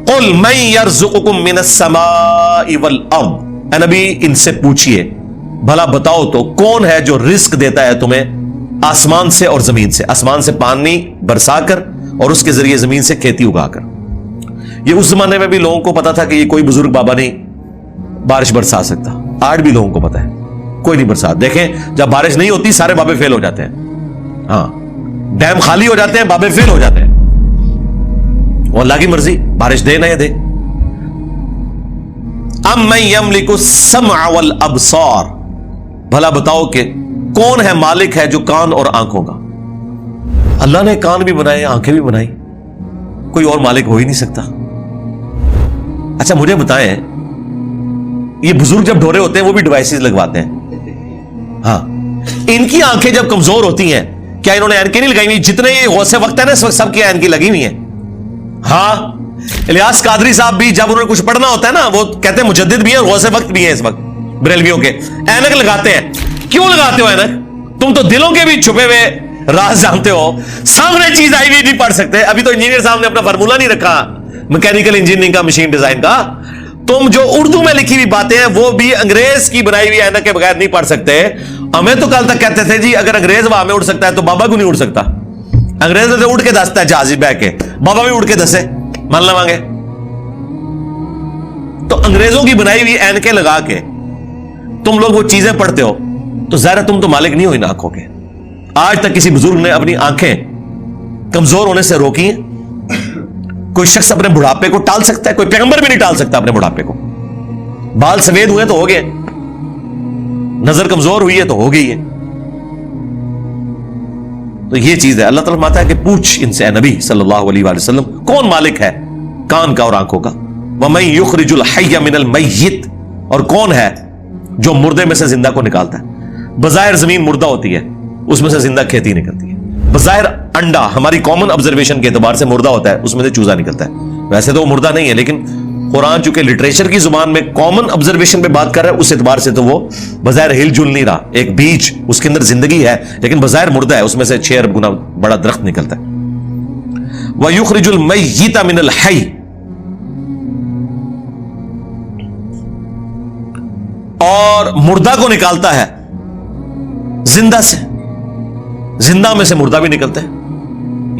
قل من یرزقکم من السماء والارض، اے نبی ان سے پوچھئے بھلا بتاؤ تو کون ہے جو رزق دیتا ہے تمہیں آسمان سے اور زمین سے، آسمان سے پانی برسا کر اور اس کے ذریعے زمین سے کھیتی اگا کر۔ یہ اس زمانے میں بھی لوگوں کو پتا تھا کہ یہ کوئی بزرگ بابا نہیں بارش برسا سکتا، آج بھی لوگوں کو پتا ہے کوئی نہیں برسا۔ دیکھیں جب بارش نہیں ہوتی سارے بابے فیل ہو جاتے ہیں، ہاں ڈیم خالی ہو جاتے ہیں، بابے فیل ہو جاتے ہیں، وہ اللہ کی مرضی بارش دے نہ دے۔ ام من یملک السمع والابصار، بھلا بتاؤ کہ کون ہے مالک ہے جو کان اور آنکھوں کا؟ اللہ نے کان بھی بنائے آنکھیں بھی بنائی، کوئی اور مالک ہو ہی نہیں سکتا۔ اچھا مجھے بتائیں یہ بزرگ جب ڈھورے ہوتے ہیں وہ بھی ڈیوائسز لگواتے ہیں، ہاں ان کی آنکھیں جب کمزور ہوتی ہیں کیا انہوں نے اینکیں نہیں لگائی ہوئی؟ جتنے یہ غوث وقت ہے نا اس وقت سب کی اینکیں لگی ہوئی ہیں۔ ہاں الیاس قادری صاحب بھی جب انہوں نے کچھ پڑھنا ہوتا ہے نا وہ کہتے ہیں مجدد بھی ہیں اور غوث وقت بھی ہیں اس وقت بریلویوں کے، اینک لگاتے ہیں۔ کیوں لگاتے ہو اینک؟ تم تو دلوں کے بھی چھپے ہوئے راز جانتے ہو، سامنے چیز آئی ہوئی نہیں پڑھ سکتے۔ ابھی تو انجینئر صاحب نے اپنا فارمولا نہیں رکھا میکینیکل انجینئرنگ کا، مشین ڈیزائن کا، تم جو اردو میں لکھی ہوئی باتیں ہیں وہ بھی انگریز کی بنائی ہوئی اینک کے بغیر نہیں پڑھ سکتے۔ ہمیں تو کل تک کہتے تھے جی اگر انگریز وہاں میں اڑ سکتا ہے تو بابا کیوں نہیں اڑ سکتا؟ انگریز نے تو اڑ کے دستا ہے جہاز بہ کے، بابا بھی اڑ کے دسے، مان لیں گے؟ تو انگریزوں کی بنائی ہوئی اینکیں لگا کے تم لوگ وہ چیزیں پڑھتے ہو تو ظاہر ہے تم تو مالک نہیں ہو ان آنکھوں کے۔ آج تک کسی بزرگ نے اپنی آنکھیں کمزور ہونے سے روکی ہیں؟ کوئی شخص اپنے بڑھاپے کو ٹال سکتا ہے؟ کوئی پیغمبر بھی نہیں ٹال سکتا اپنے بڑھاپے کو۔ بال سفید ہوئے تو ہو گئے، نظر کمزور ہوئی ہے تو ہو گئی ہے۔ تو یہ چیز ہے، اللہ تعالیٰ فرماتا ہے کہ پوچھ ان سے اے نبی صلی اللہ علیہ وآلہ وسلم کون مالک ہے کان کا اور آنکھوں کا؟ وَمَن يُخْرِجُ الْحَيَّ مِنَ الْمَيِّتِ، اور کون ہے جو مردے میں سے زندہ کو نکالتا ہے؟ بظاہر زمین مردہ ہوتی ہے اس میں سے زندہ کھیتی نکلتی ہے، بظاہر انڈا ہماری کامن آبزرویشن کے اعتبار سے مردہ ہوتا ہے اس میں سے چوزا نکلتا ہے، ویسے تو وہ مردہ نہیں ہے لیکن قرآن چونکہ لٹریچر کی زبان میں کامن آبزرویشن پہ بات کر رہا ہے اس اعتبار سے تو وہ بظاہر ہل جل نہیں رہا، ایک بیج اس کے اندر زندگی ہے لیکن بظاہر مردہ ہے، اس میں سے 6 ارب گنا بڑا درخت نکلتا ہے۔ وَيُخْرِجُ الْمَيِّتَ مِنَ الْحَيِّ، اور مردہ کو نکالتا ہے زندہ سے، زندہ میں سے مردہ بھی نکلتا ہے،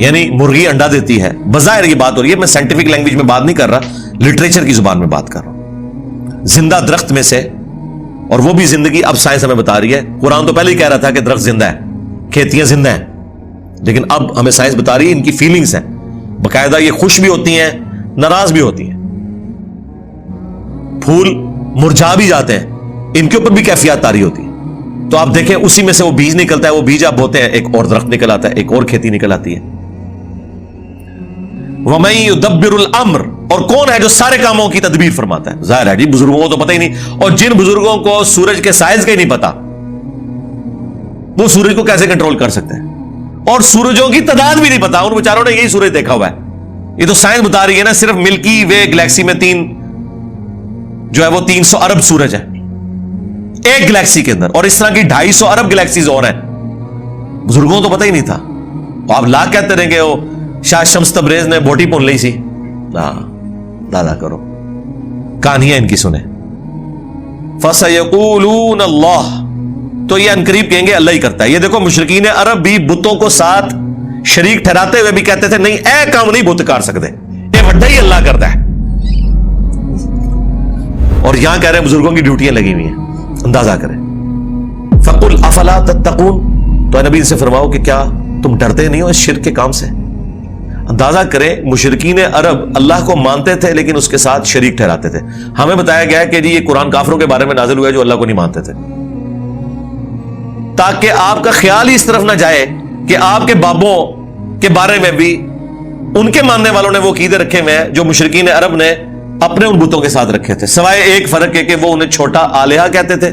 یعنی مرغی انڈا دیتی ہے، بظاہر یہ بات ہو رہی ہے، میں سائنٹیفک لینگویج میں بات نہیں کر رہا، لٹریچر کی زبان میں بات کر رہا ہوں، زندہ درخت میں سے، اور وہ بھی زندگی اب سائنس ہمیں بتا رہی ہے، قرآن تو پہلے ہی کہہ رہا تھا کہ درخت زندہ ہے، کھیتیاں زندہ ہیں، لیکن اب ہمیں سائنس بتا رہی ہے ان کی فیلنگز ہیں، باقاعدہ یہ خوش بھی ہوتی ہیں ناراض بھی ہوتی ہیں، پھول مرجھا بھی جاتے ہیں، ان کے اوپر بھی کیفیات طاری ہوتی ہے۔ تو آپ دیکھیں اسی میں سے وہ بیج نکلتا ہے، وہ بیج آپ بوتے ہیں ایک اور درخت نکل آتا ہے، ایک اور کھیتی نکل آتی ہے۔ وَمَن يُدَبِّرُ الْأَمْرَ، اور کون ہے جو سارے کاموں کی تدبیر فرماتا ہے؟ ظاہر ہے جی بزرگوں کو تو پتہ ہی نہیں، اور جن بزرگوں کو سورج کے سائز کا ہی نہیں پتا وہ سورج کو کیسے کنٹرول کر سکتے ہیں، اور سورجوں کی تعداد بھی نہیں پتا، ان بیچاروں نے یہی سورج دیکھا ہوا ہے۔ یہ تو سائنس بتا رہی ہے نا، صرف ملکی وے گلیکسی میں 300 ارب سورج ہے ایک گلیکسی کے اندر، اور اس طرح کی 250 ارب گلیکسیز اور ہیں، بزرگوں تو پتہ ہی نہیں تھا۔ آپ لاکھ کہتے رہیں کہ وہ شاہ شمس تبریز نے بوٹی پون لی سی، دادا کرو کہانیاں ان کی سنیں۔ فَسَيَقُولُونَ اللَّهُ، تو یہ انقریب کہیں گے اللہ ہی کرتا ہے۔ یہ دیکھو مشرکین عرب بھی بتوں کو ساتھ شریک ٹھہراتے ہوئے بھی کہتے تھے نہیں اے کام نہیں بت کر سکتے، یہ وڈا ہی اللہ کرتا ہے، اور یہاں کہہ رہے ہیں بزرگوں کی ڈیوٹیاں لگی ہوئی ہیں، اندازہ کریں۔ فَقُلْ أَفَلَا تَتَّقُونَ، تو اے نبی ان سے فرماؤ کہ کیا تم ڈرتے نہیں ہو اس شرک کے کام سے؟ اندازہ کریں مشرکین عرب اللہ کو مانتے تھے لیکن اس کے ساتھ شریک ٹھہراتے تھے۔ ہمیں بتایا گیا کہ جی یہ قرآن کافروں کے بارے میں نازل ہوا ہے جو اللہ کو نہیں مانتے تھے، تاکہ آپ کا خیال ہی اس طرف نہ جائے کہ آپ کے بابوں کے بارے میں بھی ان کے ماننے والوں نے وہ عقیدے رکھے ہوئے ہیں جو مشرکین عرب نے اپنے ان بتوں کے ساتھ رکھے تھے، سوائے ایک فرق ہے کہ وہ انہیں چھوٹا آلیہ کہتے تھے،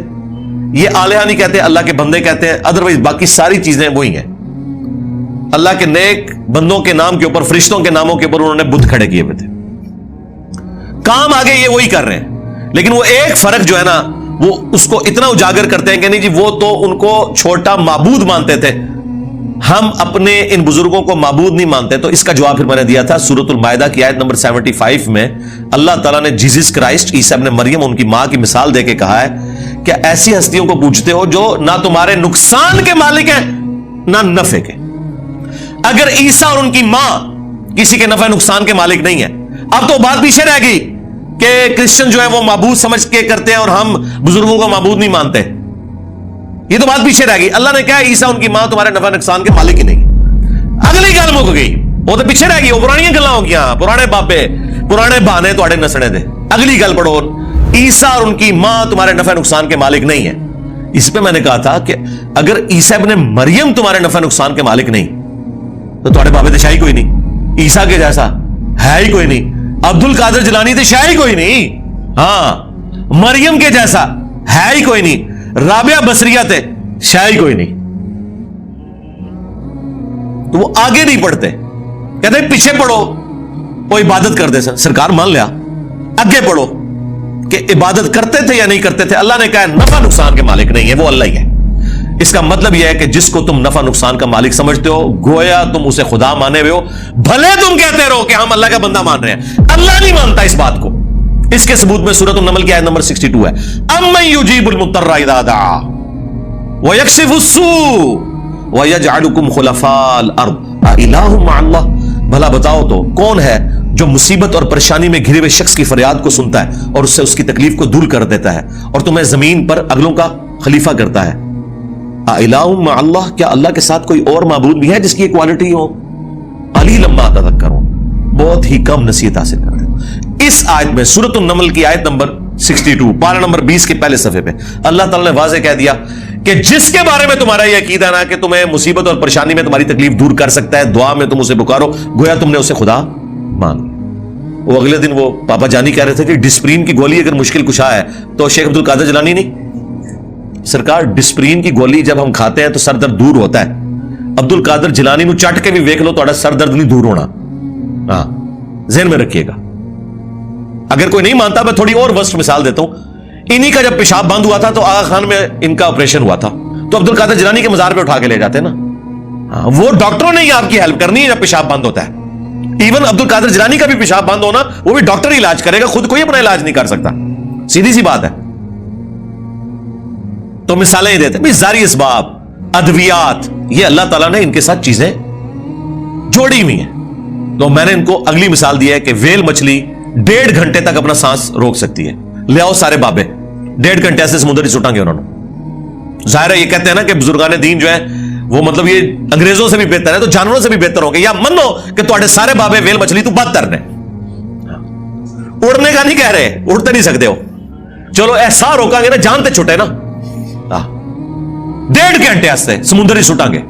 یہ آلیہ نہیں کہتے، اللہ کے بندے کہتے ہیں، ادروائز باقی ساری چیزیں وہی ہیں، اللہ کے نیک بندوں کے نام کے اوپر، فرشتوں کے ناموں کے اوپر انہوں نے بت کھڑے کیے ہوئے تھے، کام آگے یہ وہی کر رہے ہیں، لیکن وہ ایک فرق جو ہے نا وہ اس کو اتنا اجاگر کرتے ہیں کہ نہیں جی وہ تو ان کو چھوٹا معبود مانتے تھے، ہم اپنے ان بزرگوں کو معبود نہیں مانتے. تو اس کا جواب پھر میں نے دیا تھا سورۃ المائدہ کی آیت نمبر 75 میں. اللہ تعالیٰ نے جیزس کرائسٹ عیسیٰ ابن مریم ان کی ماں کی مثال دے کے کہا ہے کہ ایسی ہستیوں کو پوجتے ہو جو نہ تمہارے نقصان کے مالک ہیں نہ نفع کے. اگر عیسیٰ اور ان کی ماں کسی کے نفع نقصان کے مالک نہیں ہیں, اب تو بات پیچھے رہ گئی کہ کرسچن جو ہے وہ معبود سمجھ کے کرتے ہیں اور ہم بزرگوں کو معبود نہیں مانتے. یہ تو بات پیچھے رہ گئی. اللہ نے کہا عیسیٰ ان کی ماں تمہارے نفع نقصان کے مالک ہی نہیں. اگلی گل مک گئی, وہ تو پیچھے رہ گئی, وہ پرانی گلاں ہو گیا, پرانے بابے پرانے بہانے تواڈے نسنے دے. اگلی گل پڑھو, عیسیٰ اور ان کی ماں تمہارے نفع نقصان کے مالک نہیں ہیں. اس پہ میں نے کہا تھا کہ اگر عیسیٰ ابن مریم تمہارے نفع نقصان کے مالک نہیں تو تواڈے بابے تے شاہی کوئی نہیں, عیسیٰ کے جیسا ہے ہی کوئی نہیں, عبد القادر جیلانی تے شاہی کوئی نہیں, ہاں مریم کے جیسا ہے ہی کوئی نہیں, رابعہ بصریہ تے شاہی کوئی نہیں. تو وہ آگے نہیں پڑھتے, کہتے پیچھے پڑھو وہ عبادت کرتے سن. سرکار مان لیا, آگے پڑھو کہ عبادت کرتے تھے یا نہیں کرتے تھے. اللہ نے کہا نفع نقصان کے مالک نہیں ہے, وہ اللہ ہی ہے. اس کا مطلب یہ ہے کہ جس کو تم نفع نقصان کا مالک سمجھتے ہو گویا تم اسے خدا مانے ہوئے ہو, بھلے تم کہتے رہو کہ ہم اللہ کا بندہ مان رہے ہیں. اللہ نہیں مانتا اس بات کو. اس کے ثبوت میں سورۃ النمل کی آیت نمبر 62 ہے, امن یجیب المضطر اذا دعا ویکشف السوء ویجعلکم خلفاء الارض االہ مع اللہ. بھلا بتاؤ تو کون ہے جو مصیبت اور پریشانی میں گھرے ہوئے شخص کی فریاد کو سنتا ہے اور اس سے اس کی تکلیف کو دور کر دیتا ہے اور تمہیں زمین پر اگلوں کا خلیفہ کرتا ہے. االہ مع اللہ, کیا اللہ کے ساتھ کوئی اور معبود بھی ہے جس کی یہ کوالٹی ہو؟ قلیلا ما تذکرون, بہت ہی کم نصیحت حاصل کرتے ہو. اس آیت میں سورۃ النمل کی آیت نمبر 62 پارہ نمبر 20 کے پہلے صفحے پہ اللہ تعالیٰ نے واضح کہہ دیا کہ جس کے بارے میں تمہارا یہ عقیدہ ہے نا کہ تمہیں مصیبت اور پریشانی میں تمہاری تکلیف دور کر سکتا ہے, دعا میں تم اسے پکارو گویا تم نے اسے خدا مان. وہ اگلے دن وہ پاپا جانی کہہ رہے تھے کہ ڈسپرین کی گولی اگر مشکل کشا ہے تو شیخ عبد القادر جیلانی نہیں. سرکار ڈسپرین کی گولی جب ہم کھاتے ہیں تو سر درد دور ہوتا ہے. عبد القادر جیلانی نو چٹ کے بھی ویکھ لو تہاڈا سر درد نہیں دور ہونا. ہاں ذہن میں رکھیے گا. اگر کوئی نہیں مانتا میں تھوڑی اور ورسٹ مثال دیتا ہوں. انہی کا جب پیشاب بند ہوا تھا تو آغا خان میں ان کا آپریشن ہوا تھا تو عبد القادر جیلانی کے مزار پہ اٹھا کے لے جاتے ہیں نا. وہ ڈاکٹروں نے ہی آپ کی ہیلپ کرنی ہے جب پیشاب بند ہوتا ہے. ایون عبد القادر جیلانی کا بھی پیشاب بند ہونا وہ بھی ڈاکٹر ہی علاج کرے گا, خود کوئی اپنا علاج نہیں کر سکتا. سیدھی سی بات ہے. تو مثالیں ہی دیتے ہیں ظاہری اسباب, ادویات, یہ اللہ تعالیٰ نے ان کے ساتھ چیزیں جوڑی ہوئی ہیں. تو میں نے ان کو اگلی مثال دی ہے کہ ویل مچھلی 1.5 گھنٹے تک اپنا سانس روک سکتی ہے. لے آؤ سارے بابے 1.5 گھنٹے ایسے سمندر ہی سٹیں گے انہوں نے. ظاہر ہے یہ کہتے ہیں نا کہ بزرگان دین جو ہیں وہ مطلب یہ انگریزوں سے بھی بہتر ہے تو جانوروں سے بھی بہتر ہو گے, یا منو کہ تواڈے سارے بابے ویل مچھلی تو بدتر نے. اڑنے کا نہیں کہہ رہے, اڑتے نہیں سکتے ہو, چلو ایسا روکا گے نا جان تے چھٹے نا. 1.5 گھنٹے ایسے سمندر ہی سٹیں گے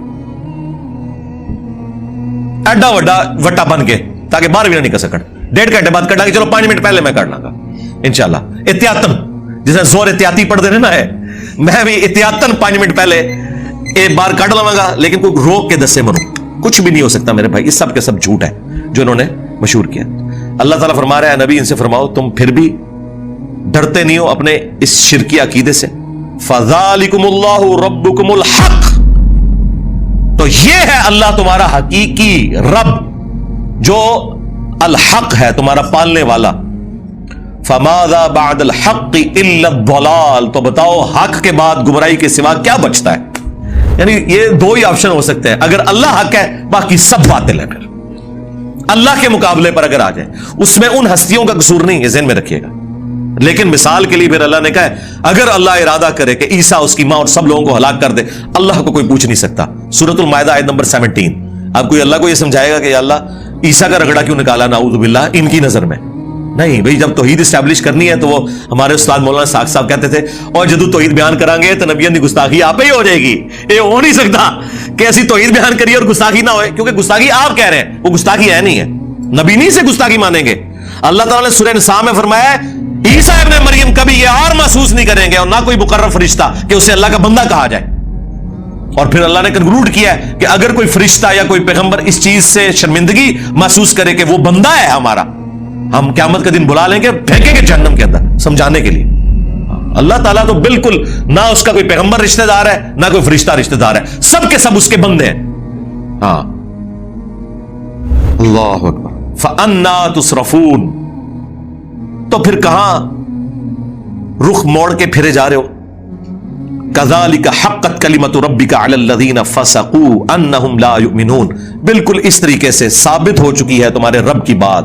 ایڈا وڈا وٹا بن کے تاکہ باہر بھی نہ نکل سکن. 1.5 گھنٹے بعد کٹا گے, چلو 5 منٹ پہلے میں کر لاں گا انشاءاللہ احتیاطن, جسے زور احتیاطی پڑھتے نا ہے, میں بھی احتیاطن 5 منٹ پہلے ایک بار کٹ لواں گا. لیکن کوئی روک کے دسے منو کچھ بھی نہیں ہو سکتا میرے بھائی. یہ سب کے سب جھوٹ ہے جو انہوں نے مشہور کیا. اللہ تعالیٰ فرما رہا ہے نبی ان سے فرماؤ تم پھر بھی ڈرتے نہیں ہو اپنے اس شرکی عقیدے سے. فذالکم اللہ ربکم الحق, تو یہ ہے اللہ تمہارا حقیقی رب جو الحق ہے, تمہارا پالنے والا. فماذا بعد الحق الا الضلال, تو بتاؤ حق کے بعد گمراہی کے سوا کیا بچتا ہے. یعنی یہ 2 ہی آپشن ہو سکتے ہیں, اگر اللہ حق ہے باقی سب باطل ہے. پھر اللہ کے مقابلے پر اگر آ جائے اس میں ان ہستیوں کا قصور نہیں ہے, ذہن میں رکھیے گا. لیکن مثال کے لیے پھر اللہ نے کہا ہے اگر اللہ ارادہ کرے کہ عیسیٰ اس کی ماں اور سب لوگوں کو ہلاک کر دے, اللہ کو کوئی پوچھ نہیں سکتا. سورۃ المائدہ آیت نمبر 17. اب کوئی اللہ کو یہ سمجھائے گا کہ یا اللہ عیسیٰ کا رگڑا کیوں نکالا نعوذ باللہ ان کی نظر میں؟ نہیں بھائی, جب توحید اسٹیبلش کرنی ہے تو وہ ہمارے استاد مولانا ساق صاحب کہتے تھے اور جدو توحید بیان کریں گے تو نبیوں کی گستاخی آپ ہی ہو جائے گی. یہ ہو نہیں سکتا کہ ایسی توحید بیان کریے اور گستاخی نہ ہوئے, کیونکہ گستاخی آپ کہہ رہے ہیں, وہ گستاخی ہے نہیں ہے, نبی نہیں سے گستاخی مانیں گے. اللہ تعالیٰ نے سورہ نساء میں فرمایا ہے عیسیٰ ابن مریم کبھی یہ اور محسوس نہیں کریں گے اور نہ کوئی مقرر فرشتہ کہ اسے اللہ کا بندہ کہا جائے. اور پھر اللہ نے کنکلوڈ کیا ہے کہ اگر کوئی فرشتہ یا کوئی پیغمبر اس چیز سے شرمندگی محسوس کرے کہ وہ بندہ ہے ہمارا, ہم قیامت کا دن بلا لیں گے, پھینکیں گے جہنم کے اندر سمجھانے کے لیے. اللہ تعالیٰ تو بالکل نہ اس کا کوئی پیغمبر رشتہ دار ہے نہ کوئی فرشتہ رشتہ دار ہے, سب کے سب اس کے بندے ہیں. ہاں اللہ اکبر فَأَنَّا تُصْرَفُونَ تو پھر کہاں رخ موڑ کے پھرے جا رہے ہو؟ كَذَلِكَ حَقَّتْ كَلِمَةُ رَبِّكَ عَلَى الَّذِينَ فَسَقُوا أَنَّهُمْ لَا يُؤْمِنُونَ، بالکل اس طریقے سے ثابت ہو چکی ہے تمہارے رب کی بات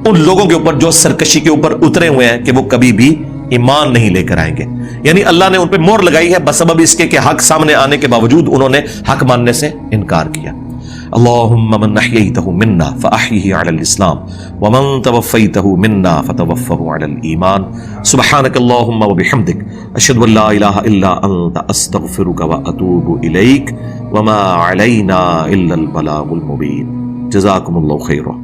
ان لوگوں کے اوپر جو سرکشی کے اوپر اترے ہوئے ہیں کہ وہ کبھی بھی ایمان نہیں لے کر آئیں گے. یعنی اللہ نے ان پہ مہر لگائی ہے بسبب اس کے کہ حق سامنے آنے کے باوجود انہوں نے حق ماننے سے انکار کیا. اللهم من احييته منا فاحيه على الاسلام ومن توفيته منا فتوفه على الايمان. سبحانك اللهم وبحمدك اشهد ان لا اله الا انت استغفرك واتوب اليك وما علينا الا البلاغ المبين. جزاكم الله خيرا.